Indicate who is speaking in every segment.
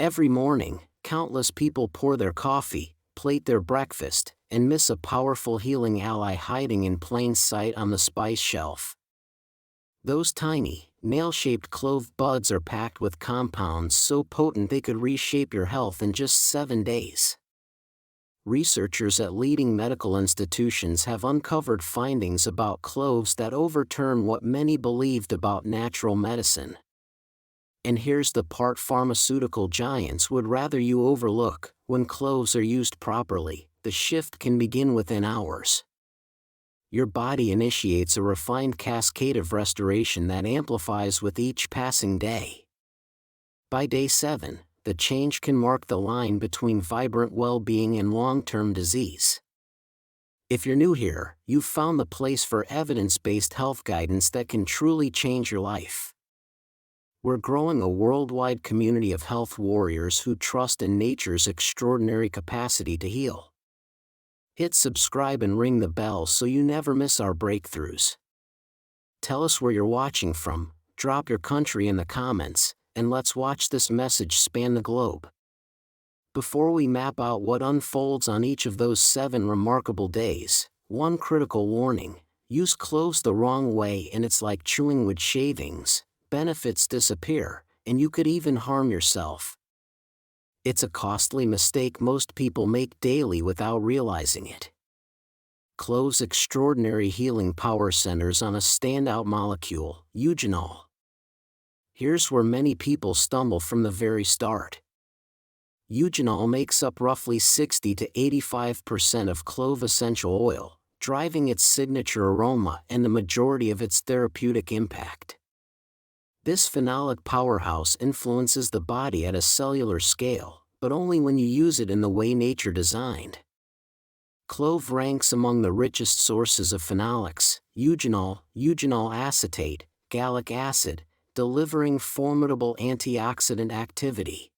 Speaker 1: Every morning, countless people pour their coffee, plate their breakfast, and miss a powerful healing ally hiding in plain sight on the spice shelf. Those tiny, nail-shaped clove buds are packed with compounds so potent they could reshape your health in just 7 days. Researchers at leading medical institutions have uncovered findings about cloves that overturn what many believed about natural medicine. And here's the part pharmaceutical giants would rather you overlook: when cloves are used properly, the shift can begin within hours. Your body initiates a refined cascade of restoration that amplifies with each passing day. By day 7, the change can mark the line between vibrant well-being and long-term disease. If you're new here, you've found the place for evidence-based health guidance that can truly change your life. We're growing a worldwide community of health warriors who trust in nature's extraordinary capacity to heal. Hit subscribe and ring the bell so you never miss our breakthroughs. Tell us where you're watching from, drop your country in the comments, and let's watch this message span the globe. Before we map out what unfolds on each of those 7 remarkable days, one critical warning: use cloves the wrong way and it's like chewing wood shavings. Benefits disappear, and you could even harm yourself. It's a costly mistake most people make daily without realizing it. Cloves' extraordinary healing power centers on a standout molecule, eugenol. Here's where many people stumble from the very start. Eugenol makes up roughly 60 to 85% of clove essential oil, driving its signature aroma and the majority of its therapeutic impact. This phenolic powerhouse influences the body at a cellular scale, but only when you use it in the way nature designed. Clove ranks among the richest sources of phenolics: eugenol, eugenol acetate, gallic acid, delivering formidable antioxidant activity.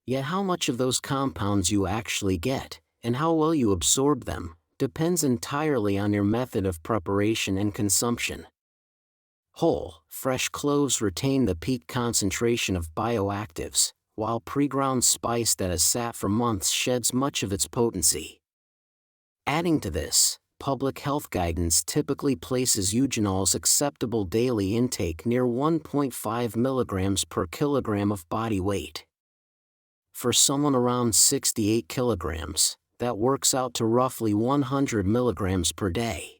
Speaker 1: Yet how much of those compounds you actually get, and how well you absorb them, depends entirely on your method of preparation and consumption. Whole, fresh cloves retain the peak concentration of bioactives, while pre-ground spice that has sat for months sheds much of its potency. Adding to this, public health guidance typically places eugenol's acceptable daily intake near 1.5 milligrams per kilogram of body weight. For someone around 68 kilograms, that works out to roughly 100 milligrams per day.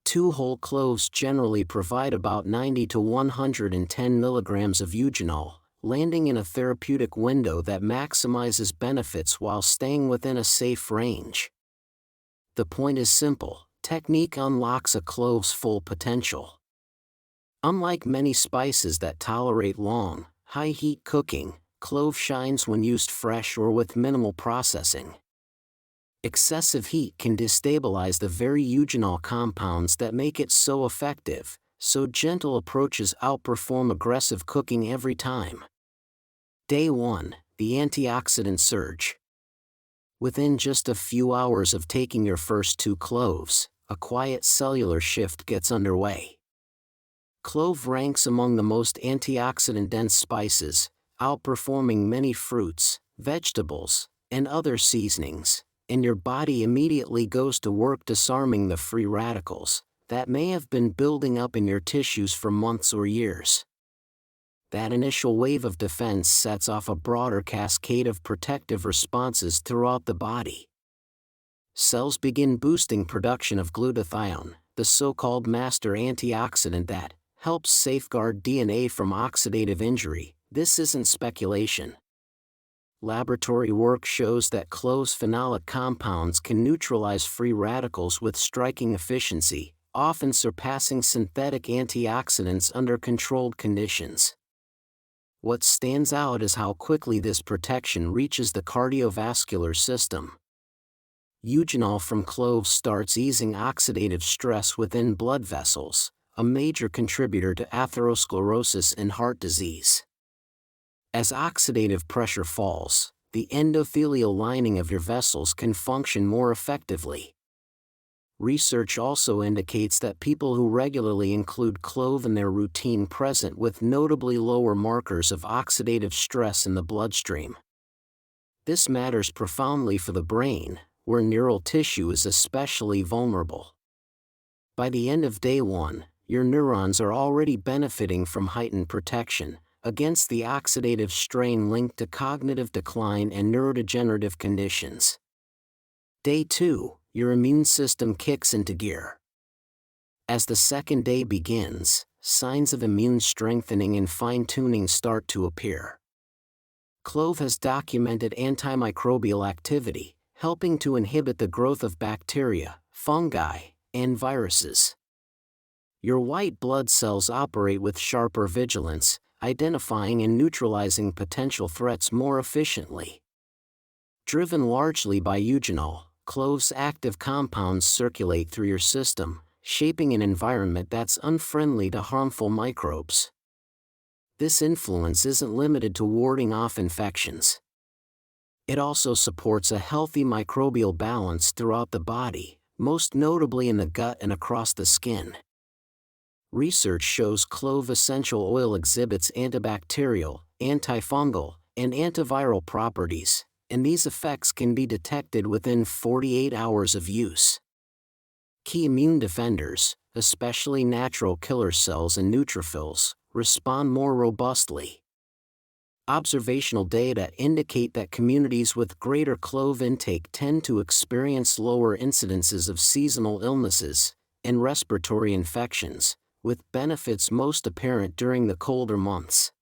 Speaker 1: 2 whole cloves generally provide about 90 to 110 milligrams of eugenol, landing in a therapeutic window that maximizes benefits while staying within a safe range. The point is simple: technique unlocks a clove's full potential. Unlike many spices that tolerate long, high-heat cooking, clove shines when used fresh or with minimal processing. Excessive heat can destabilize the very eugenol compounds that make it so effective, so gentle approaches outperform aggressive cooking every time. Day 1, the antioxidant surge. Within just a few hours of taking your first 2 cloves, a quiet cellular shift gets underway. Clove ranks among the most antioxidant-dense spices, outperforming many fruits, vegetables, and other seasonings, and your body immediately goes to work disarming the free radicals that may have been building up in your tissues for months or years. That initial wave of defense sets off a broader cascade of protective responses throughout the body. Cells begin boosting production of glutathione, the so-called master antioxidant that helps safeguard DNA from oxidative injury. This isn't speculation. Laboratory work shows that cloves' phenolic compounds can neutralize free radicals with striking efficiency, often surpassing synthetic antioxidants under controlled conditions. What stands out is how quickly this protection reaches the cardiovascular system. Eugenol from cloves starts easing oxidative stress within blood vessels, a major contributor to atherosclerosis and heart disease. As oxidative pressure falls, the endothelial lining of your vessels can function more effectively. Research also indicates that people who regularly include clove in their routine present with notably lower markers of oxidative stress in the bloodstream. This matters profoundly for the brain, where neural tissue is especially vulnerable. By the end of day 1, your neurons are already benefiting from heightened protection against the oxidative strain linked to cognitive decline and neurodegenerative conditions. Day 2, your immune system kicks into gear. As the second day begins, signs of immune strengthening and fine-tuning start to appear. Clove has documented antimicrobial activity, helping to inhibit the growth of bacteria, fungi, and viruses. Your white blood cells operate with sharper vigilance, identifying and neutralizing potential threats more efficiently. Driven largely by eugenol, clove's active compounds circulate through your system, shaping an environment that's unfriendly to harmful microbes. This influence isn't limited to warding off infections. It also supports a healthy microbial balance throughout the body, most notably in the gut and across the skin. Research shows clove essential oil exhibits antibacterial, antifungal, and antiviral properties, and these effects can be detected within 48 hours of use. Key immune defenders, especially natural killer cells and neutrophils, respond more robustly. Observational data indicate that communities with greater clove intake tend to experience lower incidences of seasonal illnesses and respiratory infections, with benefits most apparent during the colder months.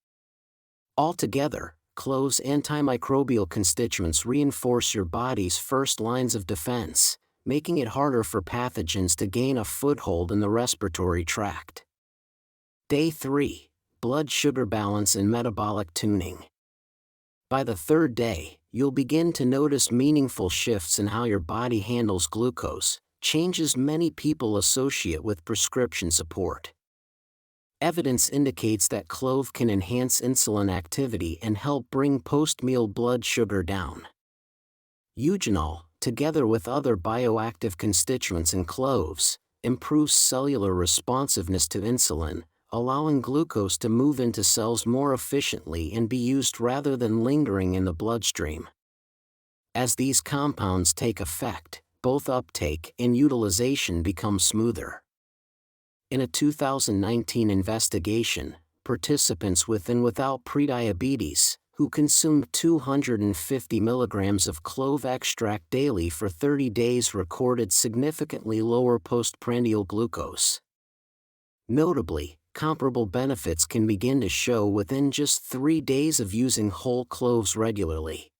Speaker 1: Altogether, clove's antimicrobial constituents reinforce your body's first lines of defense, making it harder for pathogens to gain a foothold in the respiratory tract. Day 3, blood sugar balance and metabolic tuning. By the third day, you'll begin to notice meaningful shifts in how your body handles glucose, changes many people associate with prescription support. Evidence indicates that clove can enhance insulin activity and help bring post-meal blood sugar down. Eugenol, together with other bioactive constituents in cloves, improves cellular responsiveness to insulin, allowing glucose to move into cells more efficiently and be used rather than lingering in the bloodstream. As these compounds take effect, both uptake and utilization become smoother. In a 2019 investigation, participants with and without prediabetes, who consumed 250 milligrams of clove extract daily for 30 days recorded significantly lower postprandial glucose. Notably, comparable benefits can begin to show within just 3 days of using whole cloves regularly.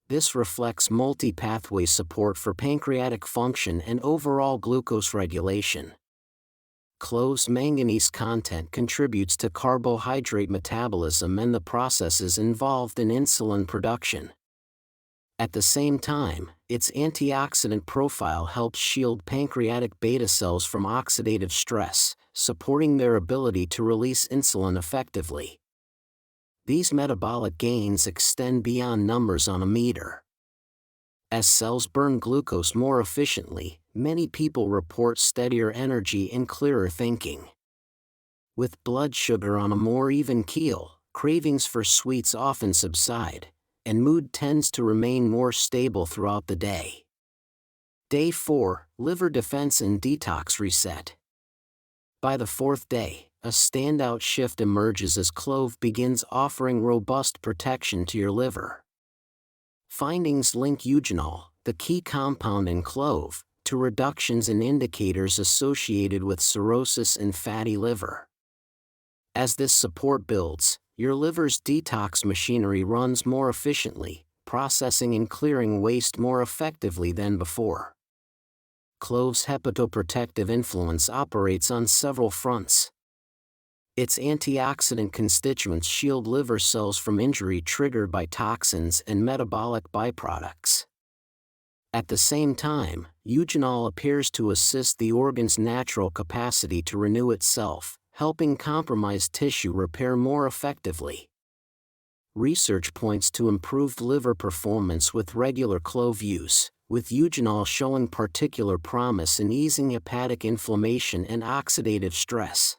Speaker 1: This reflects multi-pathway support for pancreatic function and overall glucose regulation. Clove's manganese content contributes to carbohydrate metabolism and the processes involved in insulin production. At the same time, its antioxidant profile helps shield pancreatic beta cells from oxidative stress, supporting their ability to release insulin effectively. These metabolic gains extend beyond numbers on a meter. As cells burn glucose more efficiently, many people report steadier energy and clearer thinking. With blood sugar on a more even keel, cravings for sweets often subside, and mood tends to remain more stable throughout the day. Day 4, liver defense and detox reset. By the fourth day, a standout shift emerges as clove begins offering robust protection to your liver. Findings link eugenol, the key compound in clove, to reductions in indicators associated with cirrhosis and fatty liver. As this support builds, your liver's detox machinery runs more efficiently, processing and clearing waste more effectively than before. Clove's hepatoprotective influence operates on several fronts. Its antioxidant constituents shield liver cells from injury triggered by toxins and metabolic byproducts. At the same time, eugenol appears to assist the organ's natural capacity to renew itself, helping compromised tissue repair more effectively. Research points to improved liver performance with regular clove use, with eugenol showing particular promise in easing hepatic inflammation and oxidative stress.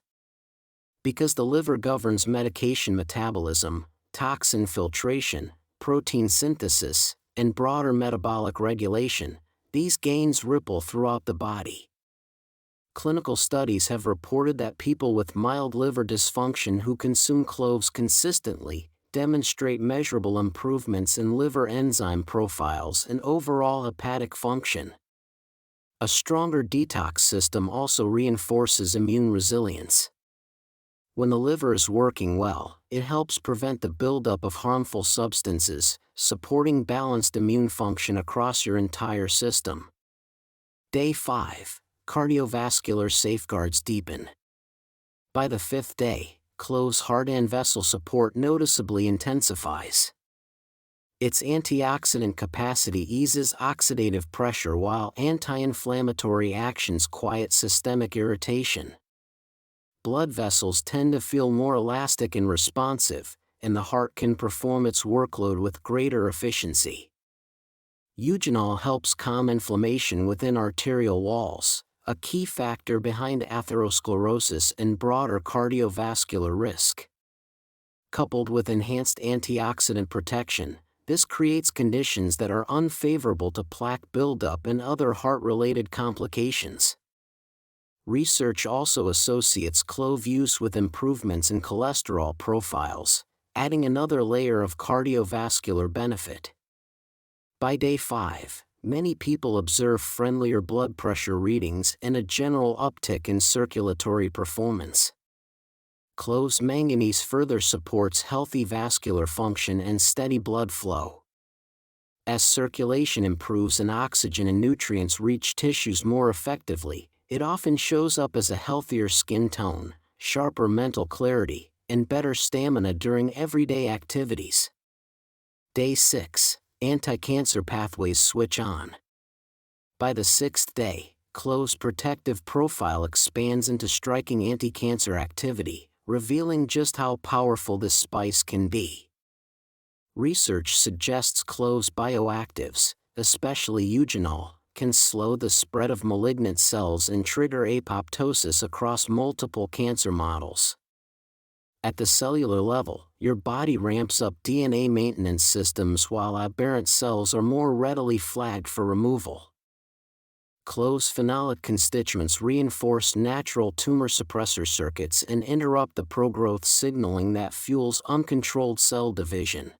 Speaker 1: Because the liver governs medication metabolism, toxin filtration, protein synthesis, and broader metabolic regulation, these gains ripple throughout the body. Clinical studies have reported that people with mild liver dysfunction who consume cloves consistently demonstrate measurable improvements in liver enzyme profiles and overall hepatic function. A stronger detox system also reinforces immune resilience. When the liver is working well, it helps prevent the buildup of harmful substances, supporting balanced immune function across your entire system. Day 5. Cardiovascular safeguards deepen. By the 5th day, cloves heart and vessel support noticeably intensifies. Its antioxidant capacity eases oxidative pressure while anti-inflammatory actions quiet systemic irritation. Blood vessels tend to feel more elastic and responsive, and the heart can perform its workload with greater efficiency. Eugenol helps calm inflammation within arterial walls, a key factor behind atherosclerosis and broader cardiovascular risk. Coupled with enhanced antioxidant protection, this creates conditions that are unfavorable to plaque buildup and other heart-related complications. Research also associates clove use with improvements in cholesterol profiles, adding another layer of cardiovascular benefit. By day 5, many people observe friendlier blood pressure readings and a general uptick in circulatory performance. Cloves manganese further supports healthy vascular function and steady blood flow. As circulation improves and oxygen and nutrients reach tissues more effectively, it often shows up as a healthier skin tone, sharper mental clarity, and better stamina during everyday activities. Day 6. Anti-cancer pathways switch on. By the 6th day, cloves' protective profile expands into striking anti-cancer activity, revealing just how powerful this spice can be. Research suggests cloves' bioactives, especially eugenol, can slow the spread of malignant cells and trigger apoptosis across multiple cancer models. At the cellular level, your body ramps up DNA maintenance systems while aberrant cells are more readily flagged for removal. Cloves' phenolic constituents reinforce natural tumor suppressor circuits and interrupt the pro-growth signaling that fuels uncontrolled cell division.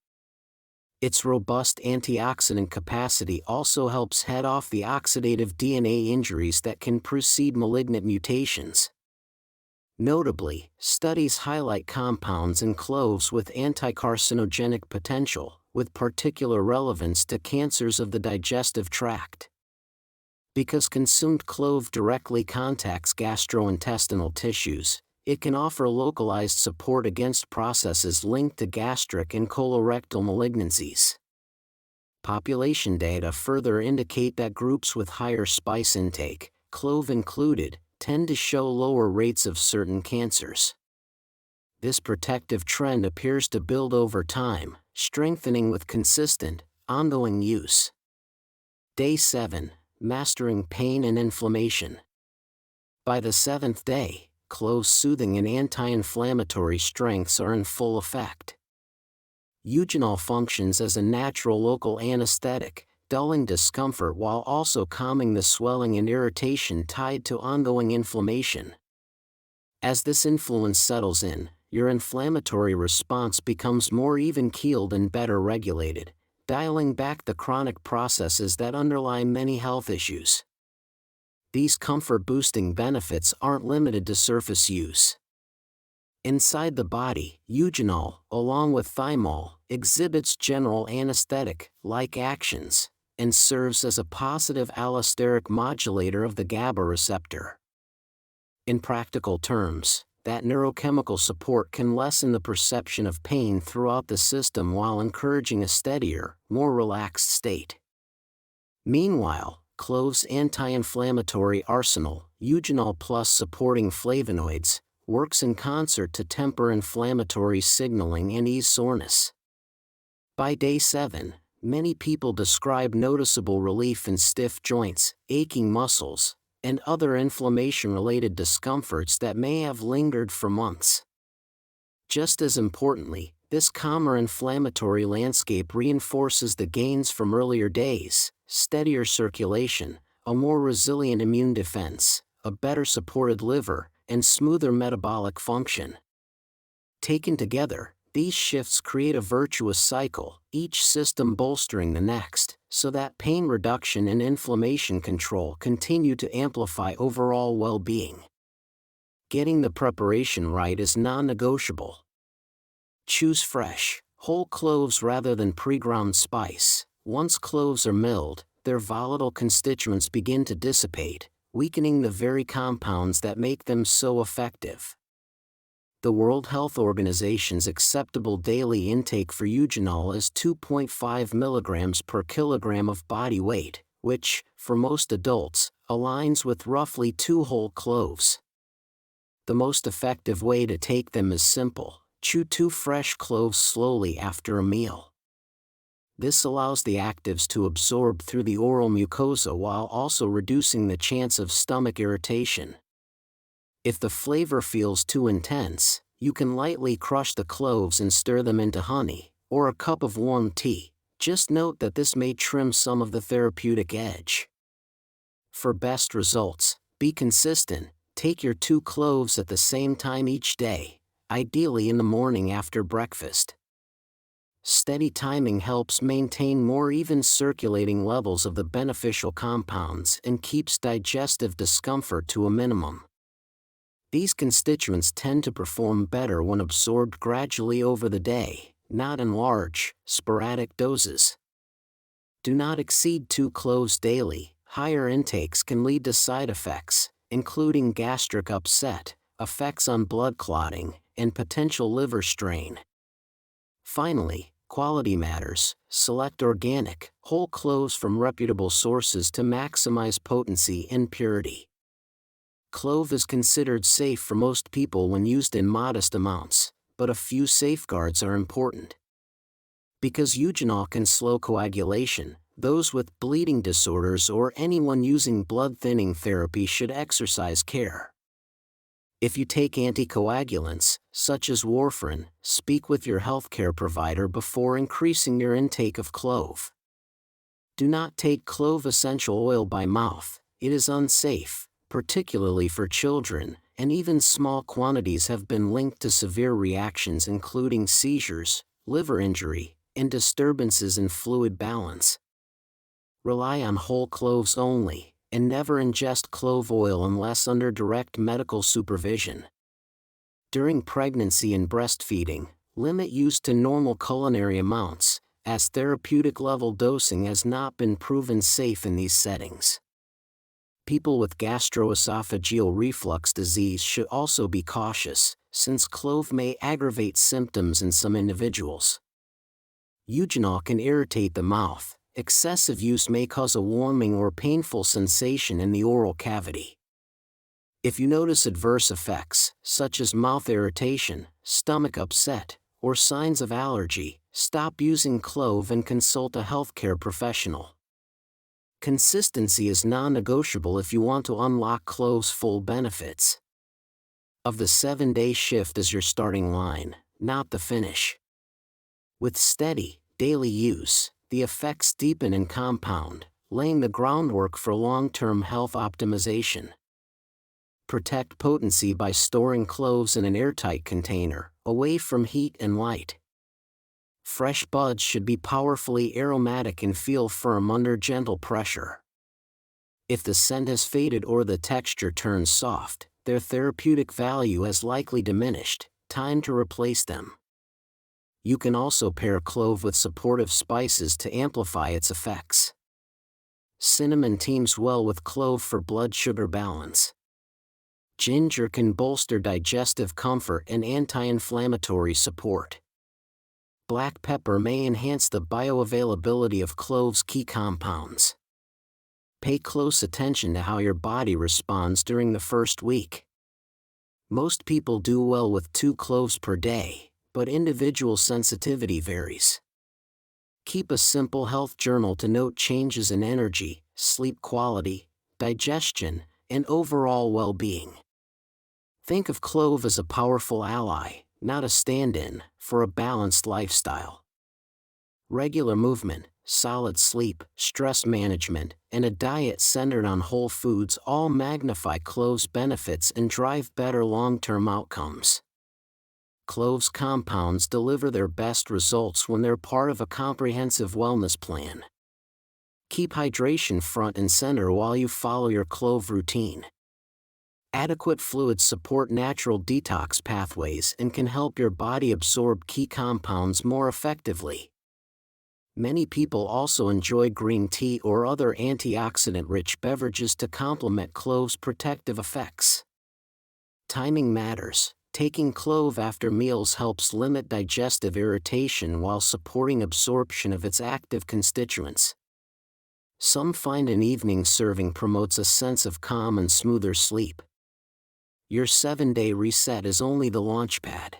Speaker 1: Its robust antioxidant capacity also helps head off the oxidative DNA injuries that can precede malignant mutations. Notably, studies highlight compounds in cloves with anticarcinogenic potential, with particular relevance to cancers of the digestive tract. Because consumed clove directly contacts gastrointestinal tissues, it can offer localized support against processes linked to gastric and colorectal malignancies. Population data further indicate that groups with higher spice intake, clove included, tend to show lower rates of certain cancers. This protective trend appears to build over time, strengthening with consistent, ongoing use. Day 7. Mastering pain and inflammation. By the 7th day, cloves' soothing and anti-inflammatory strengths are in full effect. Eugenol functions as a natural local anesthetic, dulling discomfort while also calming the swelling and irritation tied to ongoing inflammation. As this influence settles in, your inflammatory response becomes more even-keeled and better regulated, dialing back the chronic processes that underlie many health issues. These comfort-boosting benefits aren't limited to surface use. Inside the body, eugenol, along with thymol, exhibits general anesthetic-like actions, and serves as a positive allosteric modulator of the GABA receptor. In practical terms, that neurochemical support can lessen the perception of pain throughout the system while encouraging a steadier, more relaxed state. Meanwhile, cloves' anti-inflammatory arsenal, eugenol plus supporting flavonoids, works in concert to temper inflammatory signaling and ease soreness. By day 7, Many people describe noticeable relief in stiff joints, aching muscles, and other inflammation-related discomforts that may have lingered for months. Just as importantly, this calmer inflammatory landscape reinforces the gains from earlier days: steadier circulation, a more resilient immune defense, a better supported liver, and smoother metabolic function. Taken together, these shifts create a virtuous cycle, each system bolstering the next, so that pain reduction and inflammation control continue to amplify overall well-being. Getting the preparation right is non-negotiable. Choose fresh, whole cloves rather than pre-ground spice. Once cloves are milled, their volatile constituents begin to dissipate, weakening the very compounds that make them so effective. The World Health Organization's acceptable daily intake for eugenol is 2.5 mg per kilogram of body weight, which, for most adults, aligns with roughly 2 whole cloves. The most effective way to take them is simple: chew 2 fresh cloves slowly after a meal. This allows the actives to absorb through the oral mucosa while also reducing the chance of stomach irritation. If the flavor feels too intense, you can lightly crush the cloves and stir them into honey, or a cup of warm tea. Just note that this may trim some of the therapeutic edge. For best results, be consistent. Take your 2 cloves at the same time each day, ideally in the morning after breakfast. Steady timing helps maintain more even circulating levels of the beneficial compounds and keeps digestive discomfort to a minimum. These constituents tend to perform better when absorbed gradually over the day, not in large, sporadic doses. Do not exceed 2 cloves daily. Higher intakes can lead to side effects, including gastric upset, effects on blood clotting, and potential liver strain. Finally, quality matters. Select organic, whole cloves from reputable sources to maximize potency and purity. Clove is considered safe for most people when used in modest amounts, but a few safeguards are important. Because eugenol can slow coagulation, those with bleeding disorders or anyone using blood-thinning therapy should exercise care. If you take anticoagulants, such as warfarin, speak with your healthcare provider before increasing your intake of clove. Do not take clove essential oil by mouth. It is unsafe, particularly for children, and even small quantities have been linked to severe reactions including seizures, liver injury, and disturbances in fluid balance. Rely on whole cloves only, and never ingest clove oil unless under direct medical supervision. During pregnancy and breastfeeding, limit use to normal culinary amounts, as therapeutic level dosing has not been proven safe in these settings. People with gastroesophageal reflux disease should also be cautious, since clove may aggravate symptoms in some individuals. Eugenol can irritate the mouth. Excessive use may cause a warming or painful sensation in the oral cavity. If you notice adverse effects, such as mouth irritation, stomach upset, or signs of allergy, stop using clove and consult a healthcare professional. Consistency is non-negotiable if you want to unlock clove's full benefits. Of the 7-day shift as your starting line, not the finish. With steady, daily use, the effects deepen and compound, laying the groundwork for long-term health optimization. Protect potency by storing cloves in an airtight container, away from heat and light. Fresh buds should be powerfully aromatic and feel firm under gentle pressure. If the scent has faded or the texture turns soft, their therapeutic value has likely diminished. Time to replace them. You can also pair clove with supportive spices to amplify its effects. Cinnamon teams well with clove for blood sugar balance. Ginger can bolster digestive comfort and anti-inflammatory support. Black pepper may enhance the bioavailability of clove's key compounds. Pay close attention to how your body responds during the first week. Most people do well with 2 cloves per day, but individual sensitivity varies. Keep a simple health journal to note changes in energy, sleep quality, digestion, and overall well-being. Think of clove as a powerful ally, not a stand-in, for a balanced lifestyle. Regular movement, solid sleep, stress management, and a diet centered on whole foods all magnify cloves' benefits and drive better long-term outcomes. Cloves compounds deliver their best results when they're part of a comprehensive wellness plan. Keep hydration front and center while you follow your clove routine. Adequate fluids support natural detox pathways and can help your body absorb key compounds more effectively. Many people also enjoy green tea or other antioxidant-rich beverages to complement cloves' protective effects. Timing matters. Taking clove after meals helps limit digestive irritation while supporting absorption of its active constituents. Some find an evening serving promotes a sense of calm and smoother sleep. Your 7-day reset is only the launchpad.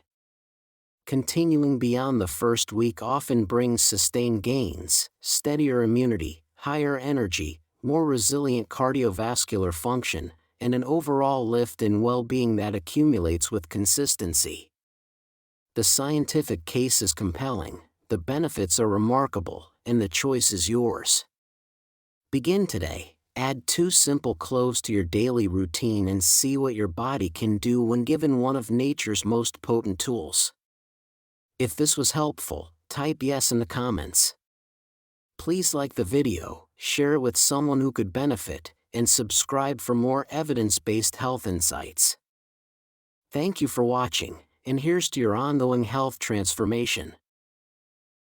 Speaker 1: Continuing beyond the first week often brings sustained gains, steadier immunity, higher energy, more resilient cardiovascular function, and an overall lift in well-being that accumulates with consistency. The scientific case is compelling, the benefits are remarkable, and the choice is yours. Begin today. Add 2 simple cloves to your daily routine and see what your body can do when given one of nature's most potent tools. If this was helpful, type yes in the comments. Please like the video, share it with someone who could benefit, and subscribe for more evidence-based health insights. Thank you for watching, and here's to your ongoing health transformation.